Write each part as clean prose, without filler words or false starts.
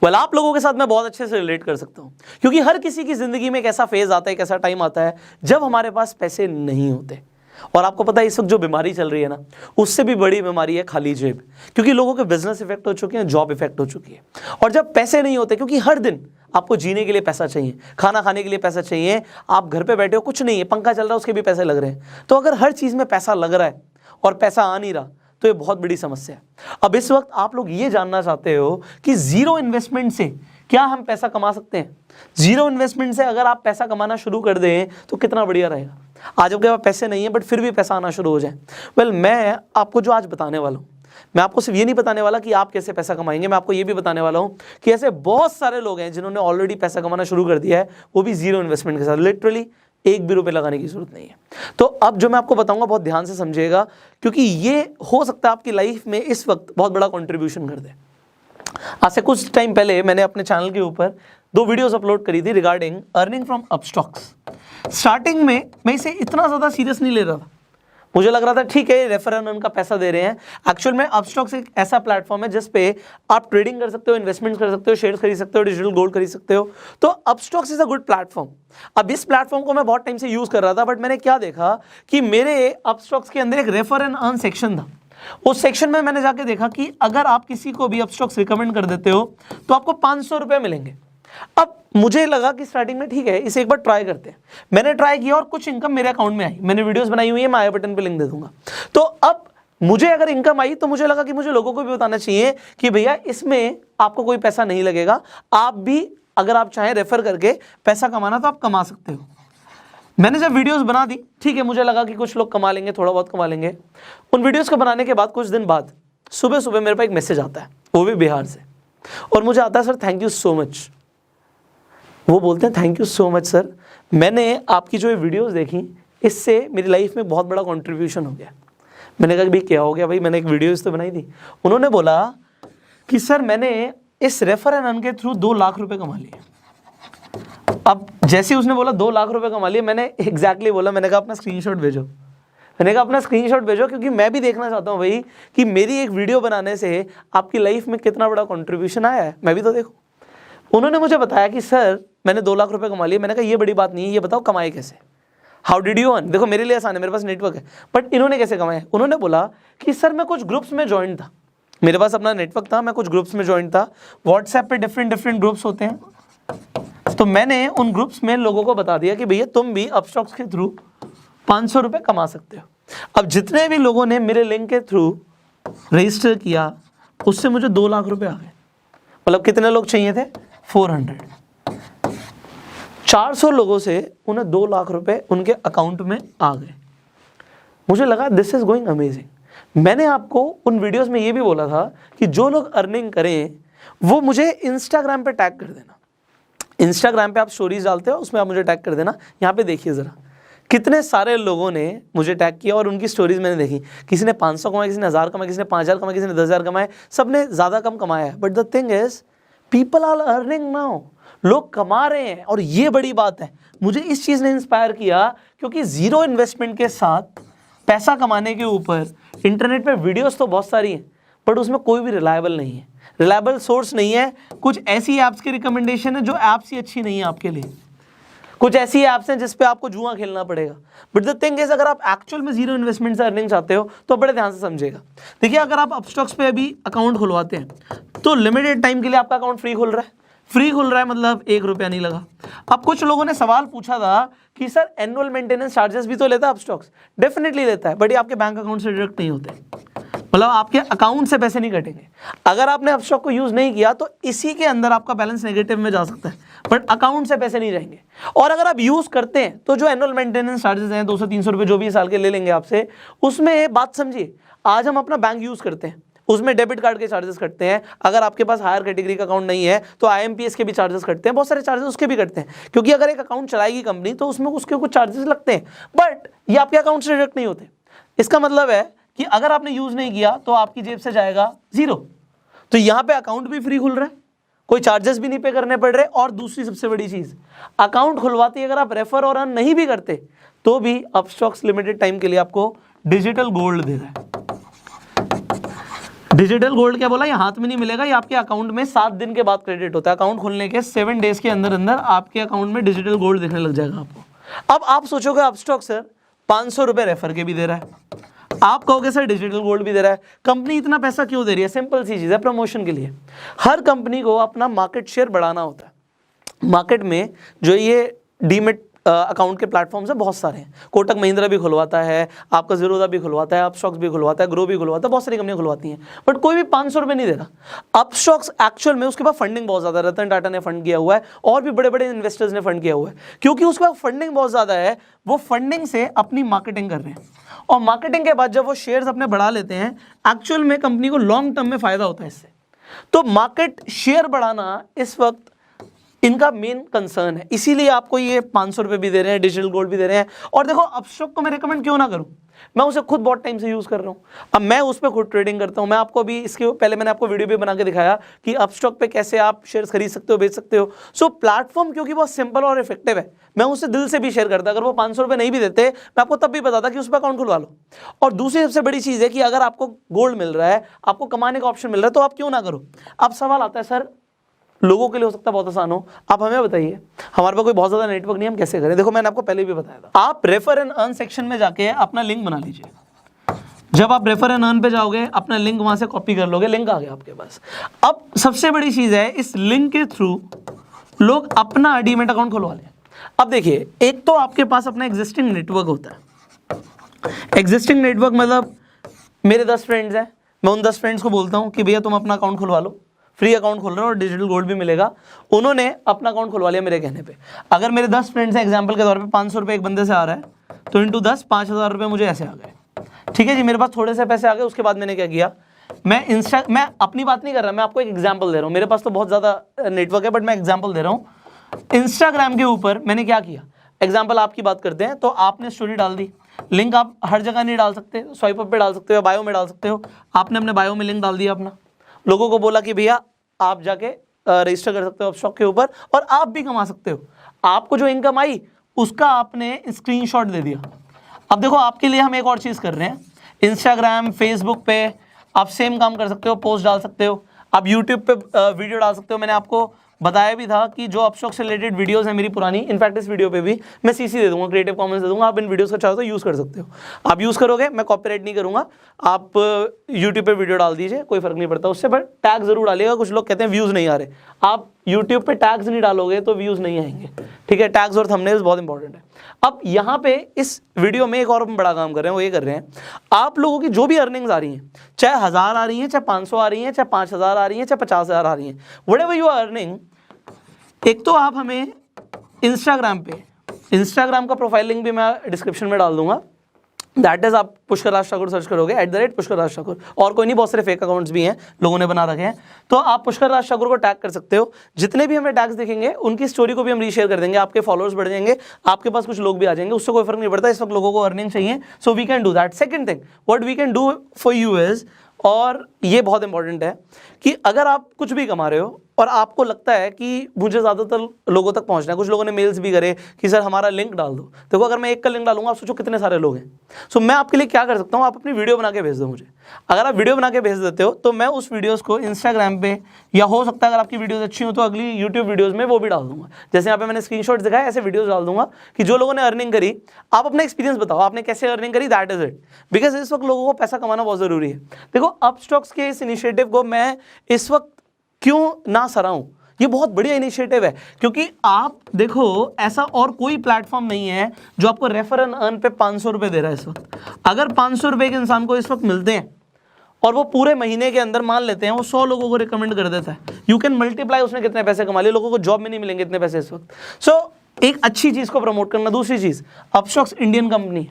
Well आप लोगों के साथ मैं बहुत अच्छे से रिलेट कर सकता हूँ, क्योंकि हर किसी की ज़िंदगी में एक ऐसा फेज़ आता है, एक ऐसा टाइम आता है जब हमारे पास पैसे नहीं होते। और आपको पता है इस वक्त जो बीमारी चल रही है ना, उससे भी बड़ी बीमारी है खाली जेब, क्योंकि लोगों के बिजनेस इफेक्ट हो चुके हैं, जॉब इफेक्ट हो चुकी है। और जब पैसे नहीं होते, क्योंकि हर दिन आपको जीने के लिए पैसा चाहिए, खाना खाने के लिए पैसा चाहिए, आप घर पे बैठे हो कुछ नहीं है, पंखा चल रहा है उसके भी पैसे लग रहे हैं। तो अगर हर चीज़ में पैसा लग रहा है और पैसा आ नहीं रहा तो ये बहुत बड़ी समस्या है। अब इस वक्त आप लोग ये जानना चाहते हो कि जीरो इन्वेस्टमेंट से क्या हम पैसा कमा सकते हैं। जीरो इन्वेस्टमेंट से अगर आप पैसा कमाना शुरू कर दें तो कितना बढ़िया रहेगा। आज आपके पास पैसे नहीं है बट फिर भी पैसा आना शुरू हो जाए। वेल मैं आपको जो आज बताने वाला हूँ, मैं आपको सिर्फ ये नहीं बताने वाला कि आप कैसे पैसा कमाएंगे, मैं आपको ये भी बताने वाला हूँ कि ऐसे बहुत सारे लोग हैं जिन्होंने ऑलरेडी पैसा कमाना शुरू कर दिया है, वो भी जीरो इन्वेस्टमेंट के साथ। लिटरली एक भी रुपये लगाने की जरूरत नहीं है। तो अब जो मैं आपको बताऊंगा बहुत ध्यान से समझिएगा, क्योंकि ये हो सकता है आपकी लाइफ में इस वक्त बहुत बड़ा कंट्रीब्यूशन कर दे। आज से कुछ टाइम पहले मैंने अपने चैनल के ऊपर 2 वीडियोस अपलोड करी थी regarding earning from Upstox. Starting में मैं इसे इतना ज़्यादा सीरियस नहीं ले रहा था, मुझे लग रहा था ठीक है रेफर एंड अर्न का पैसा दे रहे हैं। एक्चुअल में अपस्टॉक्स एक ऐसा प्लेटफॉर्म है जिस पे आप ट्रेडिंग कर सकते हो, इन्वेस्टमेंट कर सकते हो, शेयर खरीद सकते हो, डिजिटल गोल्ड खरीद सकते हो। तो Upstox is a good platform. अब इस प्लेटफॉर्म को मैं बहुत टाइम से यूज़ कर रहा था, बट मैंने क्या देखा कि मेरे अपस्टॉक्स के अंदर एक रेफर एंड अर्न सेक्शन था। उस सेक्शन में मैंने जाके देखा कि अगर आप किसी को भी अपस्टॉक्स रिकमेंड कर देते हो तो आपको 500 रुपये मिलेंगे। अब मुझे लगा कि स्टार्टिंग में ठीक है इसे एक बार ट्राई करते हैं। मैंने ट्राई किया और कुछ इनकम मेरे अकाउंट में आई। मैंने वीडियोस बनाई हुई है, मैं आई बटन पे लिंक दे दूंगा। तो अब मुझे अगर इनकम आई तो मुझे लगा कि मुझे लोगों को भी बताना चाहिए कि भैया इसमें आपको कोई पैसा नहीं लगेगा, आप भी अगर आप चाहें रेफर करके पैसा कमाना तो आप कमा सकते हो। मैंने जब वीडियोस बना दी, ठीक है, मुझे लगा कि कुछ लोग कमा लेंगे, थोड़ा बहुत कमा लेंगे। उन वीडियोस को बनाने के बाद कुछ दिन बाद सुबह सुबह मेरे पास एक मैसेज आता है, वो भी बिहार से, और मुझे आता है sir thank you so much. वो बोलते हैं thank you so much sir, मैंने आपकी जो ये वीडियोस देखी इससे मेरी लाइफ में बहुत बड़ा कंट्रीब्यूशन हो गया। मैंने कहा भाई क्या हो गया भाई, मैंने एक वीडियोस तो बनाई थी। उन्होंने बोला कि सर मैंने इस रेफर एंड अर्न के थ्रू 2 लाख रुपए कमा लिए। अब जैसे ही उसने बोला 2 लाख रुपए कमा लिए, मैंने एग्जैक्टली बोला, मैंने कहा अपना स्क्रीनशॉट भेजो। मैंने कहा अपना स्क्रीनशॉट भेजो, क्योंकि मैं भी देखना चाहता हूँ भाई कि मेरी एक वीडियो बनाने से आपकी लाइफ में कितना बड़ा कंट्रीब्यूशन आया है, मैं भी तो देखूँ। उन्होंने मुझे बताया कि सर मैंने 2 लाख रुपए कमा लिए। मैंने कहा ये बड़ी बात नहीं है, ये बताओ कमाए कैसे, हाउ डिड यू अर्न। देखो मेरे लिए आसान है, मेरे पास नेटवर्क है, बट इन्होंने कैसे कमाए। उन्होंने बोला कि सर मैं कुछ ग्रुप्स में ज्वाइन था, मेरे पास अपना नेटवर्क था, मैं कुछ ग्रुप्स में ज्वाइन था। व्हाट्सएप पे डिफरेंट ग्रुप्स होते हैं, तो मैंने उन ग्रुप्स में लोगों को बता दिया कि भैया तुम भी अपस्टॉक्स के थ्रू 500 रुपये कमा सकते हो। अब जितने भी लोगों ने मेरे लिंक के थ्रू रजिस्टर किया उससे मुझे 2 लाख रुपए आ गए। मतलब कितने लोग चाहिए थे, 400। 400 लोगों से उन्हें 2 लाख रुपए उनके अकाउंट में आ गए। मुझे लगा दिस इज गोइंग अमेजिंग। मैंने आपको उन वीडियोस में ये भी बोला था कि जो लोग अर्निंग करें वो मुझे इंस्टाग्राम पे टैग कर देना। इंस्टाग्राम पे आप स्टोरीज डालते हो, उसमें आप मुझे टैग कर देना। यहाँ पे देखिए ज़रा कितने सारे लोगों ने मुझे टैग किया और उनकी स्टोरीज मैंने देखी। किसी ने 500 कमाए, किसी ने 1000 कमाए, किसी ने 5000 कमाए, किसी ने 10,000 कमाए, सब ने ज़्यादा कम कमाया है। But the thing is people are earning now, लोग कमा रहे हैं और ये बड़ी बात है। मुझे इस चीज़ ने इंस्पायर किया क्योंकि ज़ीरो इन्वेस्टमेंट के साथ पैसा कमाने के ऊपर इंटरनेट पे वीडियोस तो बहुत सारी हैं, बट उसमें कोई भी रिलायबल नहीं है, रिलायबल सोर्स नहीं है। कुछ ऐसी ऐप्स की रिकमेंडेशन है जो ऐप्स ही अच्छी नहीं है आपके लिए, कुछ ऐसी ऐप्स हैं जिस पे आपको जुआ खेलना पड़ेगा। बट द थिंग इज अगर आप एक्चुअल में जीरो इन्वेस्टमेंट से अर्निंग चाहते हो तो बड़े ध्यान से समझिएगा। देखिए अगर आप अपस्टॉक्स पे अभी अकाउंट खुलवाते हैं तो लिमिटेड टाइम के लिए आपका अकाउंट फ्री खुल रहा है। फ्री खुल रहा है मतलब 1 रुपया नहीं लगा। अब कुछ लोगों ने सवाल पूछा था कि सर एनुअल मेंटेनेंस चार्जेस भी तो लेता है अपस्टॉक्स। डेफिनेटली लेता है, बट ये आपके बैंक अकाउंट से डिडक्ट नहीं होते, मतलब आपके अकाउंट से पैसे नहीं कटेंगे। अगर आपने अपस्टॉक को यूज नहीं किया तो इसी के अंदर आपका बैलेंस नेगेटिव में जा सकता है, बट अकाउंट से पैसे नहीं जाएंगे। और अगर आप यूज करते हैं तो जो एनुअल मेंटेनेंस चार्जेस हैं 200-300 रुपये जो भी साल के ले लेंगे आपसे, उसमें बात समझिए, आज हम अपना बैंक यूज करते हैं उसमें डेबिट कार्ड के चार्जेस कटते हैं। अगर आपके पास हायर कैटेगरी का अकाउंट नहीं है तो IMPS के भी चार्जेस कटते हैं, बहुत सारे चार्जेस उसके भी कटते हैं, क्योंकि अगर एक अकाउंट चलाएगी कंपनी तो उसमें उसके कुछ चार्जेस लगते हैं, बट ये आपके अकाउंट से डिडक्ट नहीं होते। इसका मतलब है कि अगर आपने यूज नहीं किया तो आपकी जेब से जाएगा 0। तो यहाँ पे अकाउंट भी फ्री खुल रहा है, कोई चार्जेस भी नहीं पे करने पड़ रहे। और दूसरी सबसे बड़ी चीज, अकाउंट खुलवाते ही अगर आप रेफर और अर्न नहीं भी करते तो भी अपस्टॉक्स लिमिटेड टाइम के लिए आपको डिजिटल गोल्ड दे रहा है। डिजिटल गोल्ड क्या बोला, ये हाथ में नहीं मिलेगा, ये आपके अकाउंट में 7 दिन के बाद क्रेडिट होता है। अकाउंट खोलने के 7 डेज के अंदर अंदर आपके अकाउंट में डिजिटल गोल्ड दिखने लग जाएगा आपको। अब आप सोचोगे अपस्टॉक सर 500 रुपए रेफर के भी दे रहा है, आप कहोगे सर डिजिटल गोल्ड भी दे रहा है, कंपनी इतना पैसा क्यों दे रही है? सिंपल सी चीज़ है, प्रमोशन के लिए। हर कंपनी को अपना मार्केट शेयर बढ़ाना होता है। मार्केट में जो ये डीमेट अकाउंट के प्लेटफॉर्म्स है बहुत सारे हैं, कोटक महिंद्रा भी खुलवाता है, आपका ज़ीरोधा भी खुलवाता है, अपस्टॉक्स भी खुलवाता है, ग्रो भी खुलवाता है, बहुत सारी कंपनियां खुलवाती हैं, बट कोई भी 500 रुपये नहीं दे रहा। अपस्टॉक्स एक्चुअल में उसके पास फंडिंग बहुत ज़्यादा है, रतन टाटा ने फंड किया हुआ है और भी बड़े बड़े इन्वेस्टर्स ने फंड किया हुआ है, क्योंकि उसके पास फंडिंग बहुत ज़्यादा है, वो फंडिंग से अपनी मार्केटिंग कर रहे हैं, और मार्केटिंग के बाद जब वो शेयर्स अपने बढ़ा लेते हैं, एक्चुअल में कंपनी को लॉन्ग टर्म में फायदा होता है इससे। तो मार्केट शेयर बढ़ाना इस वक्त इनका मेन कंसर्न है, इसीलिए आपको ये 500 रुपये भी दे रहे हैं, डिजिटल गोल्ड भी दे रहे हैं। और देखो अपस्टॉक को मैं रिकमेंड क्यों ना करूं, मैं उसे खुद बहुत टाइम से यूज़ कर रहा हूं, अब मैं उस पर खुद ट्रेडिंग करता हूं। मैं आपको अभी इसके पहले मैंने आपको वीडियो भी बना के दिखाया कि अपस्टॉक पे कैसे आप शेयर्स खरीद सकते हो, बेच सकते हो। सो प्लेटफॉर्म क्योंकि बहुत सिंपल और इफेक्टिव है, मैं उसे दिल से भी शेयर करता। अगर वो 500 रुपये नहीं भी देते, मैं आपको तब भी बताता कि उस पर अकाउंट खुलवा लो। और दूसरी सबसे बड़ी चीज़ है कि अगर आपको गोल्ड मिल रहा है, आपको कमाने का ऑप्शन मिल रहा है, तो आप क्यों ना करो। अब सवाल आता है सर लोगों के लिए हो सकता है बहुत आसान हो, आप हमें बताइए, हमारे पास कोई बहुत ज़्यादा नेटवर्क नहीं, हम कैसे करें? देखो मैंने आपको पहले भी बताया था, आप रेफर एंड अर्न सेक्शन में जाके अपना लिंक बना लीजिए। जब आप रेफर एंड अर्न पे जाओगे, अपना लिंक वहां से कॉपी कर लोगे, लिंक आ गया आपके पास। अब सबसे बड़ी चीज़ है, इस लिंक के थ्रू लोग अपना डीमैट अकाउंट खुलवा लें। अब देखिए, एक तो आपके पास अपना एग्जिस्टिंग नेटवर्क होता है। एग्जिस्टिंग नेटवर्क मतलब मेरे 10 फ्रेंड्स हैं, मैं उन 10 फ्रेंड्स को बोलता हूँ कि भैया तुम अपना अकाउंट खुलवा लो, फ्री अकाउंट खोल रहे हो और डिजिटल गोल्ड भी मिलेगा। उन्होंने अपना अकाउंट खुलवा लिया मेरे कहने पे। अगर मेरे 10 फ्रेंड्स हैं, एग्जांपल के तौर पे 500 रुपये एक बंदे से आ रहा है, तो इंटू 10 5000 रुपये मुझे ऐसे आ गए। ठीक है जी, मेरे पास थोड़े से पैसे आ गए। उसके बाद मैंने क्या किया, मैं अपनी बात नहीं कर रहा, मैं आपको एक एग्जाम्पल दे रहा हूँ। मेरे पास तो बहुत ज़्यादा नेटवर्क है, बट मैं एग्जाम्पल दे रहा हूँ। इंस्टाग्राम के ऊपर मैंने क्या किया, एग्जाम्पल आपकी बात करते हैं, तो आपने स्टोरी डाल दी, लिंक आप हर जगह नहीं डाल सकते, स्वाइप अप पे डाल सकते हो, बायो में डाल सकते हो। आपने अपने बायो में लिंक डाल दिया अपना, लोगों को बोला कि भैया आप जाके रजिस्टर कर सकते हो अपस्टॉक के ऊपर और आप भी कमा सकते हो। आपको जो इनकम आई उसका आपने स्क्रीनशॉट दे दिया। अब देखो आपके लिए हम एक और चीज़ कर रहे हैं, इंस्टाग्राम फेसबुक पे आप सेम काम कर सकते हो, पोस्ट डाल सकते हो, आप यूट्यूब पे वीडियो डाल सकते हो। मैंने आपको बताया भी था कि जो अपस्टॉक से रिलेटेड वीडियोस हैं मेरी पुरानी, इनफैक्ट इस वीडियो पे भी मैं सीसी दे दूंगा, क्रिएटिव कॉमन्स दे दूंगा, आप इन वीडियोस को चाहो तो यूज़ कर सकते हो। आप यूज़ करोगे, मैं कॉपीराइट नहीं करूंगा, आप यूट्यूब पे वीडियो डाल दीजिए, कोई फर्क नहीं पड़ता उससे, बट टैग जरूर डालिएगा। कुछ लोग कहते हैं व्यूज़ नहीं आ रहे, आप यूट्यूब पे टैग्स नहीं डालोगे तो व्यूज़ नहीं आएंगे। ठीक है, टैग्स और थंबनेल्स बहुत इंपॉर्टेंट है। अब यहाँ पे इस वीडियो में एक और बड़ा काम कर रहे हैं, वो ये कर रहे हैं, आप लोगों की जो भी अर्निंग्स आ रही हैं, चाहे 1000 आ रही हैं, चाहे 500 आ रही हैं, चाहे 5000 आ रही हैं, चाहे 50,000 आ रही हैं, व्हाटएवर यू आर अर्निंग, एक तो आप हमें इंस्टाग्राम पे, इंस्टाग्राम का प्रोफाइल लिंक भी मैं डिस्क्रिप्शन में डाल दूंगा, दैट इज आप पुष्कर राज ठाकुर सर्च करोगे, @पुष्कर राज ठाकुर, और कोई नहीं, बहुत सारे फेक अकाउंट्स भी हैं लोगों ने बना रखे हैं, तो आप पुष्कर राज ठाकुर को टैग कर सकते हो। जितने भी हमें टैग्स दिखेंगे उनकी स्टोरी को भी हम रीशेयर कर देंगे, आपके फॉलोअर्स बढ़ जाएंगे, आपके पास कुछ लोग भी आ जाएंगे, उससे कोई फर्क नहीं पड़ता। इस वक्त लोगों को अर्निंग चाहिए, so we can do that. Second thing what we can do for you is, और ये बहुत इंपॉर्टेंट है, कि अगर आप कुछ भी कमा रहे हो और आपको लगता है कि मुझे ज़्यादातर लोगों तक पहुंचना है, कुछ लोगों ने मेल्स भी करे कि सर हमारा लिंक डाल दो। देखो अगर मैं एक का लिंक डालूंगा, आप सोचो कितने सारे लोग हैं। सो मैं आपके लिए क्या कर सकता हूँ, आप अपनी वीडियो बना के भेज दो मुझे। अगर आप वीडियो बना के भेज देते हो तो मैं उस वीडियोज़ को इंस्टाग्राम पे, या हो सकता है अगर आपकी वीडियोज़ अच्छी हो तो अगली यूट्यूब वीडियोज़ में वो भी डाल दूंगा। जैसे यहाँ पे मैंने स्क्रीनशॉट्स दिखाया, ऐसे वीडियोज़ डाल दूंगा कि जो लोगों ने अर्निंग करी, आप अपना एक्सपीरियंस बताओ, आपने कैसे अर्निंग करी, दैट इज इट। बिकॉज इस वक्त लोगों को पैसा कमाना बहुत ज़रूरी है। देखो अपस्टॉक्स के इस इनिशिएटिव को मैं इस वक्त क्यों ना सराहूं, ये बहुत बढ़िया इनिशिएटिव है, क्योंकि आप देखो ऐसा और कोई प्लेटफॉर्म नहीं है जो आपको रेफर एंड अर्न पे 500 रुपये दे रहा है इस वक्त। अगर 500 रुपये के इंसान को इस वक्त मिलते हैं और वो पूरे महीने के अंदर मान लेते हैं वो 100 लोगों को रिकमेंड कर देता है, यू कैन मल्टीप्लाई उसने कितने पैसे कमा लिए। लोगों को जॉब में नहीं मिलेंगे इतने पैसे इस वक्त। सो एक अच्छी चीज़ को प्रमोट करना। दूसरी चीज़, अपस्टॉक्स इंडियन कंपनी,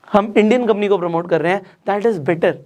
हम इंडियन कंपनी को प्रमोट कर रहे हैं, that is better.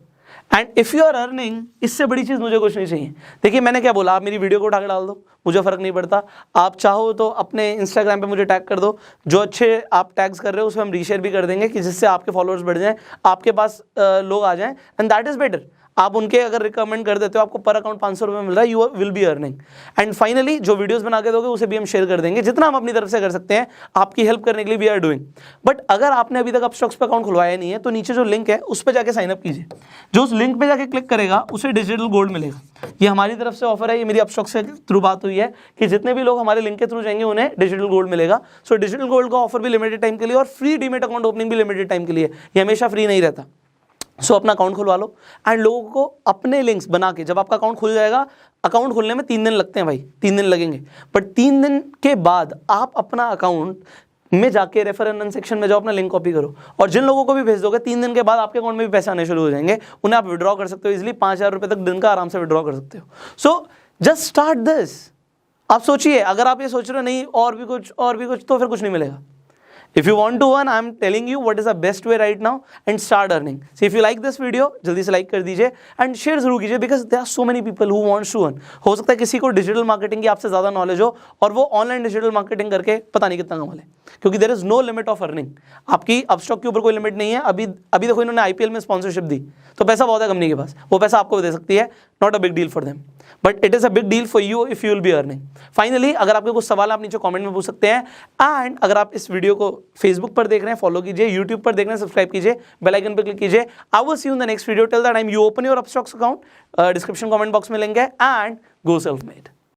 And if you are earning, इससे बड़ी चीज़ मुझे कुछ नहीं चाहिए। देखिए मैंने क्या बोला, आप मेरी वीडियो को उठा के डाल दो, मुझे फ़र्क नहीं पड़ता। आप चाहो तो अपने इंस्टाग्राम पे मुझे टैग कर दो, जो अच्छे आप टैग्स कर रहे हो उसमें हम रीशेयर भी कर देंगे कि जिससे आपके फॉलोअर्स बढ़ जाएं, आपके पास लोग आ जाएं, एंड दैट इज़ बेटर। आप उनके अगर रिकमेंड कर देते हो, आपको पर अकाउंट 500 रुपये मिल रहा है, you will be earning. And finally जो वीडियोस बना के दोगे उसे भी हम शेयर कर देंगे, जितना हम अपनी तरफ से कर सकते हैं आपकी हेल्प करने के लिए वी आर डूइंग। बट अगर आपने अभी तक अपस्टॉक्स पे अकाउंट खुलवाया नहीं है तो नीचे जो लिंक है उस पर जाके साइन अप कीजिए। जो उस लिंक पे जाके क्लिक करेगा उसे डिजिटल गोल्ड मिलेगा। ये हमारी तरफ से ऑफर है, ये मेरी अपस्टॉक्स के थ्रू बात हुई है कि जितने भी लोग हमारे लिंक के थ्रू जाएंगे उन्हें डिजिटल गोल्ड मिलेगा। सो डिजिटल गोल्ड का ऑफर भी लिमिटेड टाइम के लिए और फ्री डीमेट अकाउंट ओपनिंग भी लिमिटेड टाइम के लिए, ये हमेशा फ्री नहीं रहता। सो अपना अकाउंट खुलवा लो एंड लोगों को अपने लिंक्स बना के, जब आपका अकाउंट खुल जाएगा, अकाउंट खुलने में 3 दिन लगते हैं भाई, 3 दिन लगेंगे, बट 3 दिन के बाद आप अपना अकाउंट में जाके रेफर एंड अर्न सेक्शन में जाओ, अपना लिंक कॉपी करो और जिन लोगों को भी भेज दोगे 3 दिन के बाद आपके अकाउंट में भी पैसे आने शुरू हो जाएंगे। उन्हें आप विड्रॉ कर सकते हो इजीली, 5,000 रुपये तक दिन का आराम से विड्रॉ कर सकते हो। So just start this. आप सोचिए, अगर आप ये सोच रहे हो नहीं और भी कुछ तो फिर कुछ नहीं मिलेगा। If you want to earn, I am telling you what is the best way right now and start earning. So if you like this video, जल्दी से like कर दीजिए and share जरूर कीजिए because there are so many people who want to earn. हो सकता है किसी को डिजिटल मार्केटिंग की आपसे ज़्यादा नॉलेज हो और वो ऑनलाइन डिजिटल मार्केटिंग करके पता नहीं कितना कमा ले, क्योंकि there is no limit of earning. आपकी अपस्टॉक के ऊपर कोई लिमिट नहीं है। अभी देखो इन्होंने आईपीएल में स्पॉन्सरशिप दी तो पैसा बहुत है कंपनी के पास, वो पैसा आपको भी दे सकती है, not a big deal for them, but it is a big deal for you if you will be earning. Finally अगर आपके कुछ सवाल आप नीचे कमेंट में पूछ सकते हैं एंड अगर आप इस वीडियो को फेसबुक पर देख रहे हैं फॉलो कीजिए, यूट्यूब पर देख रहे हैं सब्सक्राइब कीजिए, बेल आइकन पर क्लिक कीजिए। I will see you in the next video. Till that time you open your Upstox account, description comment box में लिंक है एंड गो सेल्फ मेड।